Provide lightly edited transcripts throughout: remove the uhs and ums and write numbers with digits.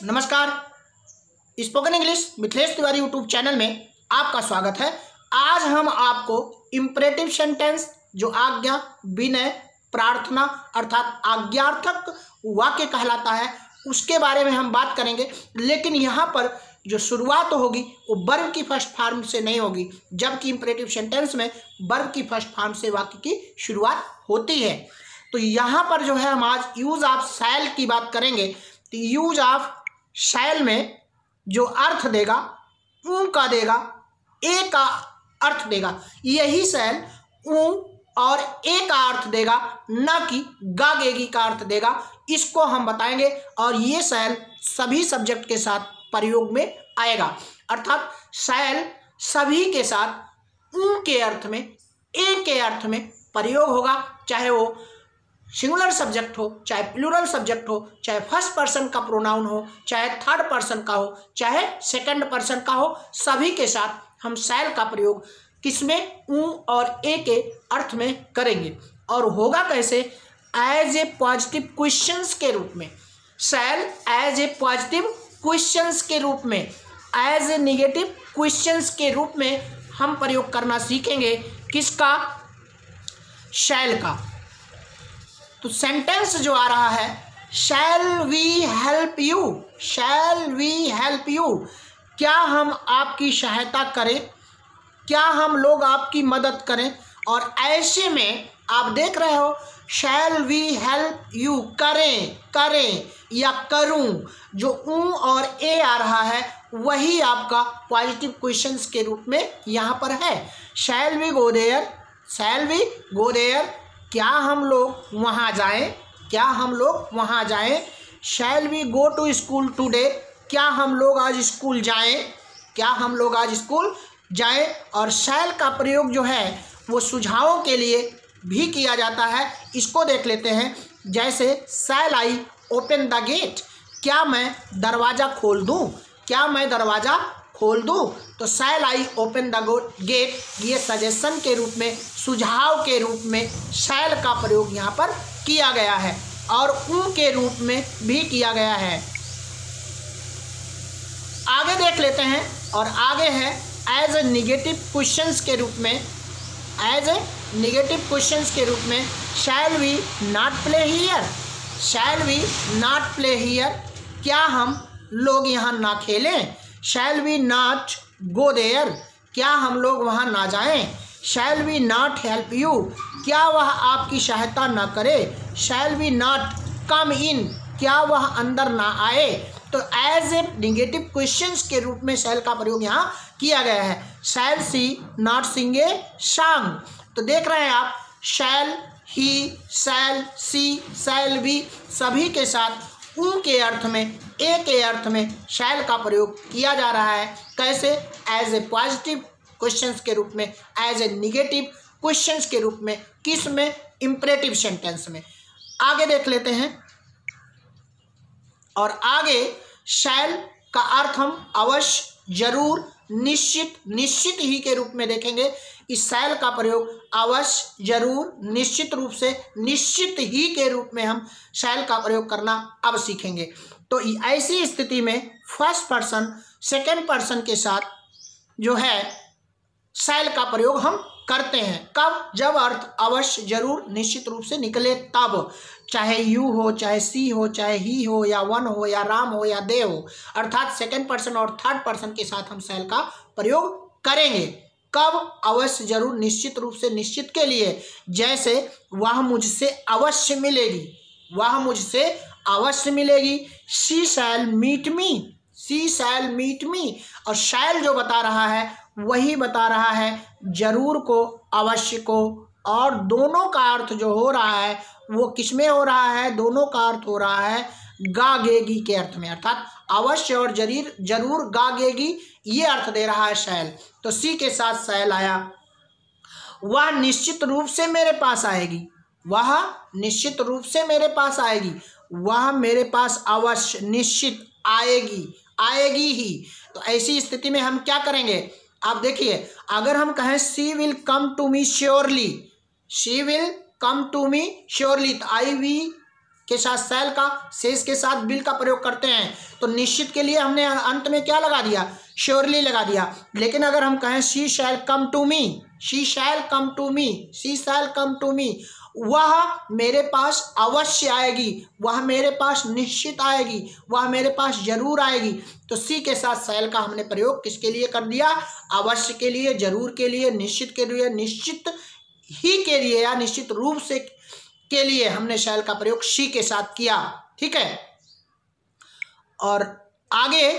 नमस्कार, spoken English Mithilesh Tiwari YouTube channel में आपका स्वागत है। आज हम आपको इंपरेटिव सेंटेंस जो आज्ञा, विनय, प्रार्थना अर्थात आज्ञार्थक वाक्य कहलाता है उसके बारे में हम बात करेंगे। लेकिन यहाँ पर जो शुरुआत होगी वो वर्ब की फर्स्ट फॉर्म से नहीं होगी, जबकि इंपरेटिव सेंटेंस में वर्ब की फर्स्ट फॉर्म से वाक्य की शुरुआत होती है। तो यहाँ पर जो है हम आज यूज ऑफ शैल की बात करेंगे। तो यूज ऑफ शैल में जो अर्थ देगा ऊ का देगा, ए का अर्थ देगा। यही शैल ऊ और ए का अर्थ देगा, न कि गागेगी का अर्थ देगा। इसको हम बताएंगे और ये शैल सभी सब्जेक्ट के साथ प्रयोग में आएगा। अर्थात शैल सभी के साथ ऊ के अर्थ में, ए के अर्थ में प्रयोग होगा, चाहे वो सिंगुलर सब्जेक्ट हो, चाहे प्लूरल सब्जेक्ट हो, चाहे फर्स्ट पर्सन का प्रोनाउन हो, चाहे थर्ड पर्सन का हो, चाहे सेकंड पर्सन का हो, सभी के साथ हम शैल का प्रयोग किसमें, ऊ और ए के अर्थ में करेंगे। और होगा कैसे? एज ए पॉजिटिव क्वेश्चंस के रूप में। Shall as a positive questions के रूप में, एज ए नेगेटिव क्वेश्चंस के रूप में हम प्रयोग करना सीखेंगे। किसका? शैल का। तो सेंटेंस जो आ रहा है, shall we help you, shall we help you, क्या हम आपकी सहायता करें, क्या हम लोग आपकी मदद करें। और ऐसे में आप देख रहे हो शैल वी हेल्प यू, करें, करें या करूं, जो ऊ और ए आ रहा है वही आपका पॉजिटिव क्वेश्चंस के रूप में यहाँ पर है। Shall we go there, shall we go there, क्या हम लोग वहाँ जाएं, क्या हम लोग वहाँ जाएं। Shall we go to school today, क्या हम लोग आज स्कूल जाएं, क्या हम लोग आज स्कूल जाएं। और शैल का प्रयोग जो है वो सुझावों के लिए भी किया जाता है। इसको देख लेते हैं। जैसे शैल आई ओपन द गेट, क्या मैं दरवाज़ा खोल दूँ, क्या मैं दरवाज़ा खोल दूँ। तो शैल आई ओपन द गेट, ये सजेशन के रूप में, सुझाव के रूप में शैल का प्रयोग यहाँ पर किया गया है और ऊ के रूप में भी किया गया है। आगे देख लेते हैं और आगे है एज ए निगेटिव क्वेश्चंस के रूप में, एज ए निगेटिव क्वेश्चंस के रूप में shall we not play here, shall we not play here, क्या हम लोग यहाँ ना खेलें। Shall we not go there, क्या हम लोग वहाँ ना जाएं। Shall we not help you, क्या वह आपकी सहायता ना करे। शैल वी नॉट कम इन, क्या वह अंदर ना आए। तो एज ए निगेटिव क्वेश्चंस के रूप में शैल का प्रयोग यहाँ किया गया है। शैल सी नॉट सिंग ए सॉन्ग, तो देख रहे हैं आप शैल ही, शैल सी, शैल बी सभी के साथ ऊ के अर्थ में, ए के अर्थ में शैल का प्रयोग किया जा रहा है। कैसे? एज ए पॉजिटिव क्वेश्चंस के रूप में, एज ए निगेटिव क्वेश्चंस के रूप में। किस में? इंपरेटिव सेंटेंस में। आगे देख लेते हैं और आगे शैल का अर्थ हम अवश्य, जरूर, निश्चित, निश्चित ही के रूप में देखेंगे। इस शैल का प्रयोग अवश्य, जरूर, निश्चित रूप से, निश्चित ही के रूप में हम शैल का प्रयोग करना अब सीखेंगे। तो ऐसी स्थिति में फर्स्ट पर्सन, सेकंड पर्सन के साथ जो है शैल का प्रयोग हम करते हैं। कब? जब अर्थ अवश्य, जरूर, निश्चित रूप से निकले तब। चाहे यू हो, चाहे सी हो, चाहे ही हो, या वन हो, या राम हो, या दे हो। अर्थात सेकंड पर्सन और थर्ड पर्सन के साथ हम शैल का प्रयोग करेंगे। कब? अवश्य, जरूर, निश्चित रूप से, निश्चित के लिए। जैसे वह मुझसे अवश्य मिलेगी, वह मुझसे अवश्य मिलेगी। She shall meet me, she shall meet me. और शैल जो बता रहा है वही बता रहा है जरूर को, अवश्य को, और दोनों का अर्थ जो हो रहा है वो किसमें हो रहा है? दोनों का अर्थ हो रहा है गागेगी के अर्थ में। अर्थात अवश्य और जरूर गागेगी, ये अर्थ दे रहा है शैल। तो सी के साथ शैल आया। वह निश्चित रूप से मेरे पास आएगी, वह निश्चित रूप से मेरे पास आएगी, वह मेरे पास अवश्य, निश्चित आएगी, आएगी ही। तो ऐसी स्थिति में हम क्या करेंगे? आप देखिए, अगर हम कहें she will come to me surely, she will come to me surely, तो आई वी के साथ शैल का, शेष के साथ विल का प्रयोग करते हैं तो निश्चित के लिए हमने अंत में क्या लगा दिया, श्योरली लगा दिया। लेकिन अगर हम कहें she shall come to me, she shall come to me, she shall come to me, वह मेरे पास अवश्य आएगी, वह मेरे पास निश्चित आएगी, वह मेरे पास जरूर आएगी। तो सी के साथ शैल का हमने प्रयोग किसके लिए कर दिया, अवश्य के लिए, जरूर के लिए, निश्चित के लिए, निश्चित ही के लिए या निश्चित रूप से के लिए हमने शैल का प्रयोग शी के साथ किया। ठीक है, और आगे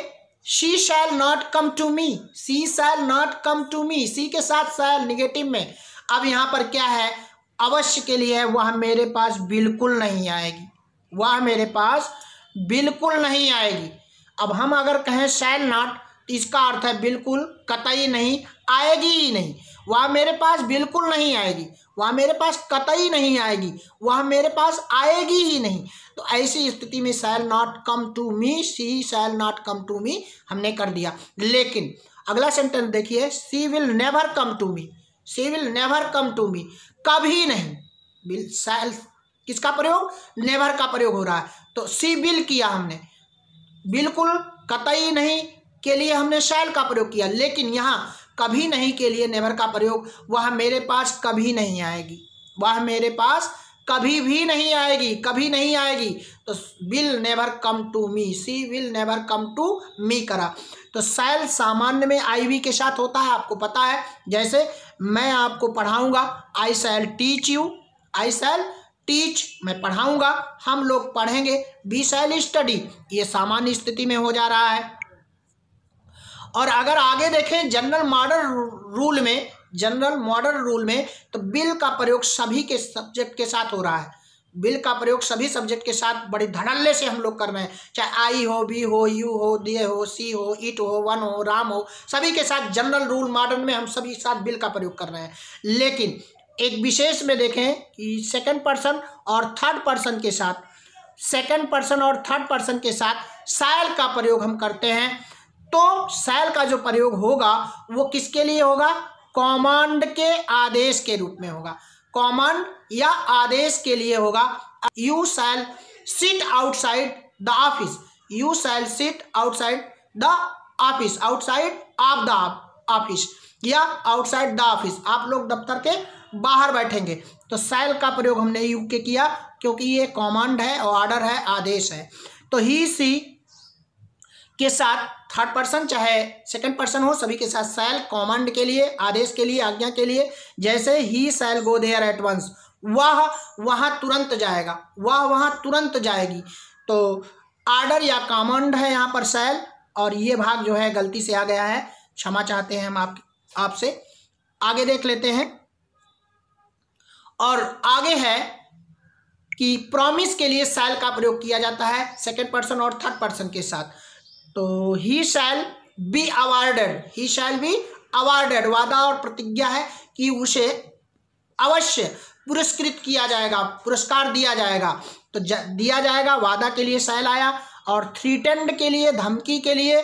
she shall not come to me, she shall not come to me, सी के साथ शैल निगेटिव में। अब यहाँ पर क्या है, अवश्य के लिए है, वह मेरे पास बिल्कुल नहीं आएगी, वह मेरे पास बिल्कुल नहीं आएगी। अब हम अगर कहें शैल नॉट तो इसका अर्थ है बिल्कुल, कतई नहीं, आएगी ही नहीं, वह मेरे पास बिल्कुल नहीं आएगी, वह मेरे पास कतई नहीं आएगी, वह मेरे पास आएगी ही नहीं। तो ऐसी स्थिति में shall not come to me, she shall not come to me हमने कर दिया। लेकिन अगला सेंटेंस देखिए, she will never come to me, she will never come to me, कभी नहीं, शैल किसका प्रयोग, नेवर का प्रयोग हो रहा है। तो शी विल किया हमने, बिल्कुल कतई नहीं के लिए हमने शैल का प्रयोग किया, लेकिन यहाँ कभी नहीं के लिए नेवर का प्रयोग, वह मेरे पास कभी नहीं आएगी, वह मेरे पास कभी भी नहीं आएगी, कभी नहीं आएगी। तो will never come to me, she will never come to me करा। तो शैल सामान्य में आईवी के साथ होता है, आपको पता है। जैसे मैं आपको पढ़ाऊंगा, I shall teach you, I shall teach, मैं पढ़ाऊंगा, हम लोग पढ़ेंगे, वी शैल स्टडी, ये सामान्य स्थिति में हो जा रहा है। और अगर आगे देखें जनरल मॉडल रूल में, जनरल मॉडल रूल में तो विल का प्रयोग सभी के सब्जेक्ट के साथ हो रहा है, विल का प्रयोग सभी सब्जेक्ट के साथ बड़ी धड़ल्ले से हम लोग कर रहे हैं, चाहे आई हो, बी हो, यू हो, दे हो, सी हो, इट हो, वन हो, राम हो, सभी के साथ जनरल रूल मॉडर्न में हम सभी साथ विल का प्रयोग कर रहे हैं। लेकिन एक विशेष में देखें कि सेकंड पर्सन और थर्ड पर्सन के साथ, सेकंड पर्सन और थर्ड पर्सन के साथ शैल का प्रयोग हम करते हैं। तो शैल का जो प्रयोग होगा वो किसके लिए होगा, कमांड के आदेश के रूप में होगा, कमांड या आदेश के लिए होगा। You shall sit outside the office, you shall sit outside the office, outside of the office या आउटसाइड द ऑफिस, आप लोग दफ्तर के बाहर बैठेंगे। तो शैल का प्रयोग हमने यू के किया क्योंकि ये कमांड है, ऑर्डर है, आदेश है। तो ही सी के साथ थर्ड पर्सन चाहे सेकंड पर्सन हो, सभी के साथ शैल कमांड के लिए, आदेश के लिए, आज्ञा के लिए। जैसे ही शैल गो देयर एट वंस, वह वहाँ तुरंत जाएगा, वह वहाँ तुरंत जाएगी। तो ऑर्डर या कमांड है यहाँ पर शैल, और ये भाग जो है गलती से आ गया है, क्षमा चाहते हैं हम आपसे। आगे देख लेते हैं, और आगे है कि प्रॉमिस के लिए शैल का प्रयोग किया जाता है सेकंड पर्सन और थर्ड पर्सन के साथ। तो he shall be awarded, he shall be awarded, वादा और प्रतिज्ञा है कि उसे अवश्य पुरस्कृत किया जाएगा, पुरस्कार दिया जाएगा। तो दिया जाएगा, वादा के लिए शैल आया, और थ्रीटेंड के लिए, धमकी के लिए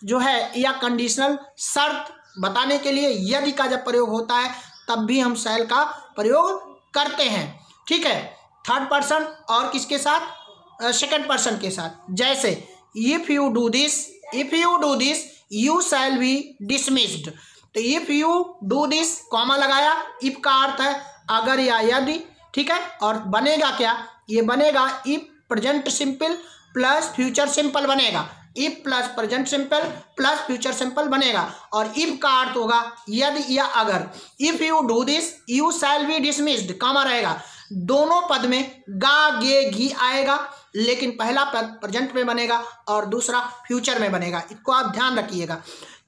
जो है, या कंडीशनल शर्त बताने के लिए यदि का जब प्रयोग होता है तब भी हम शैल का प्रयोग करते हैं। ठीक है, थर्ड पर्सन और किसके साथ, सेकंड पर्सन के साथ। जैसे if you do this, if you do this you shall be dismissed. तो if you do this, comma लगाया, इफ का अर्थ है अगर या यदि। ठीक है, और बनेगा क्या, ये बनेगा if present simple plus future simple बनेगा, if plus present simple plus future simple बनेगा। और इफ का अर्थ होगा यदि या अगर। If you do this you shall be dismissed, comma रहेगा। दोनों पद में गा गे घी आएगा, लेकिन पहला पद प्रेजेंट में बनेगा और दूसरा फ्यूचर में बनेगा, इसको आप ध्यान रखिएगा।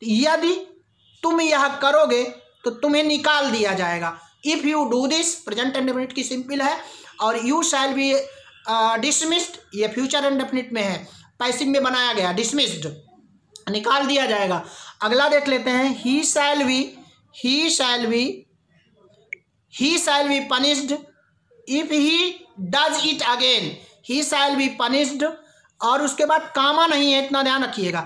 यदि तुम यह करोगे तो तुम्हें निकाल दिया जाएगा। If you do this present indefinite की सिंपल है, और यू शैल बी डिसमिस्ड ये फ्यूचर इंडेफिनिट में है, पैसिव में बनाया गया, डिसमिस्ड, निकाल दिया जाएगा। अगला देख लेते हैं, he shall be, he shall be, he shall be punished if he does it again, he shall be punished. और उसके बाद कामा नहीं है, इतना ध्यान रखिएगा,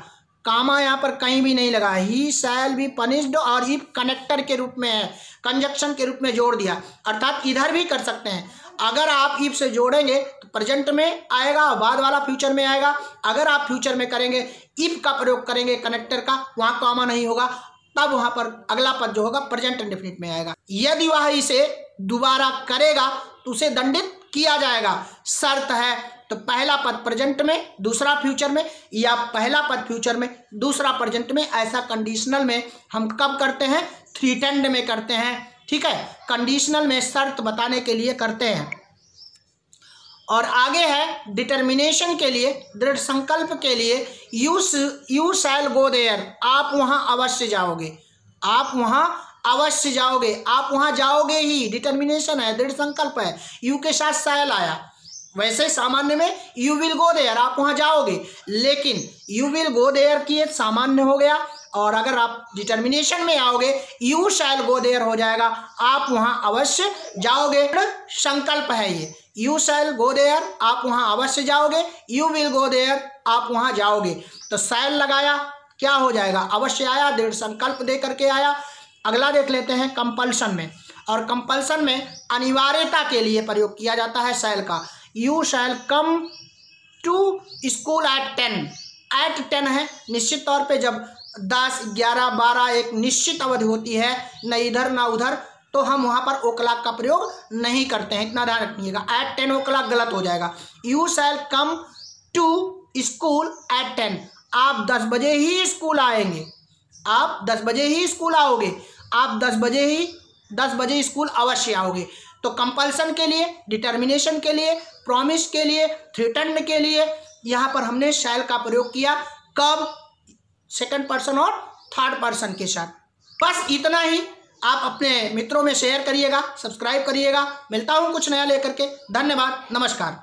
कामा यहाँ पर कहीं भी नहीं लगा, ही शैल बी पनिश्ड, और इफ कनेक्टर के रूप में है, कंजक्शन के रूप में जोड़ दिया, अर्थात इधर भी कर सकते हैं। अगर आप इफ से जोड़ेंगे तो प्रेजेंट में आएगा और बाद वाला फ्यूचर में आएगा। अगर आप फ्यूचर में करेंगे, इफ का प्रयोग करेंगे कनेक्टर का, वहाँ कॉमा नहीं होगा, तब वहाँ पर अगला पद जो होगा प्रेजेंट इंडेफिनिट में आएगा। यदि वह इसे दोबारा करेगा तो उसे दंडित किया जाएगा। शर्त है तो पहला पद प्रेजेंट में, दूसरा फ्यूचर में, या पहला पद फ्यूचर में, दूसरा प्रेजेंट में। ऐसा कंडीशनल में हम कब करते हैं? थ्रीटेंड में करते हैं। ठीक है, कंडीशनल में शर्त बताने के लिए करते हैं। और आगे है डिटर्मिनेशन के लिए, दृढ़ संकल्प के लिए, यू शैल गो देयर, आप वहाँ अवश्य जाओगे, आप वहाँ अवश्य जाओगे, आप वहाँ जाओगे ही। डिटर्मिनेशन है, दृढ़ संकल्प है, यू के साथ शैल आया। वैसे सामान्य में यू विल गो देयर, आप वहाँ जाओगे, लेकिन यू विल गो देयर की सामान्य हो गया, और अगर आप डिटर्मिनेशन में आओगे यू शैल गो देयर हो जाएगा, आप वहाँ अवश्य जाओगे। संकल्प है ये, यू शैल गो देयर, आप वहाँ अवश्य जाओगे, यू विल गो देयर, आप वहाँ जाओगे। तो शैल लगाया, क्या हो जाएगा? अवश्य आया, दृढ़ संकल्प दे करके आया। अगला देख लेते हैं कंपल्सन में, और कंपल्सन में अनिवार्यता के लिए प्रयोग किया जाता है शैल का। You shall come to school at 10, at 10 है, निश्चित तौर पे जब 10, 11, 12 एक निश्चित अवधि होती है, न इधर ना उधर, तो हम वहाँ पर ओ क्लॉक का प्रयोग नहीं करते हैं, इतना ध्यान रखिएगा। एट 10 ओ क्लॉक गलत हो जाएगा। You shall come to school at 10, आप 10 बजे ही स्कूल आएंगे, आप 10 बजे ही स्कूल आओगे, आप 10 बजे स्कूल अवश्य आओगे। तो कंपल्सन के लिए, डिटर्मिनेशन के लिए, प्रॉमिस के लिए, थ्रेटन्ड के लिए यहाँ पर हमने शैल का प्रयोग किया। कब? सेकंड पर्सन और थर्ड पर्सन के साथ। बस इतना ही। आप अपने मित्रों में शेयर करिएगा, सब्सक्राइब करिएगा। मिलता हूँ कुछ नया लेकर के। धन्यवाद, नमस्कार।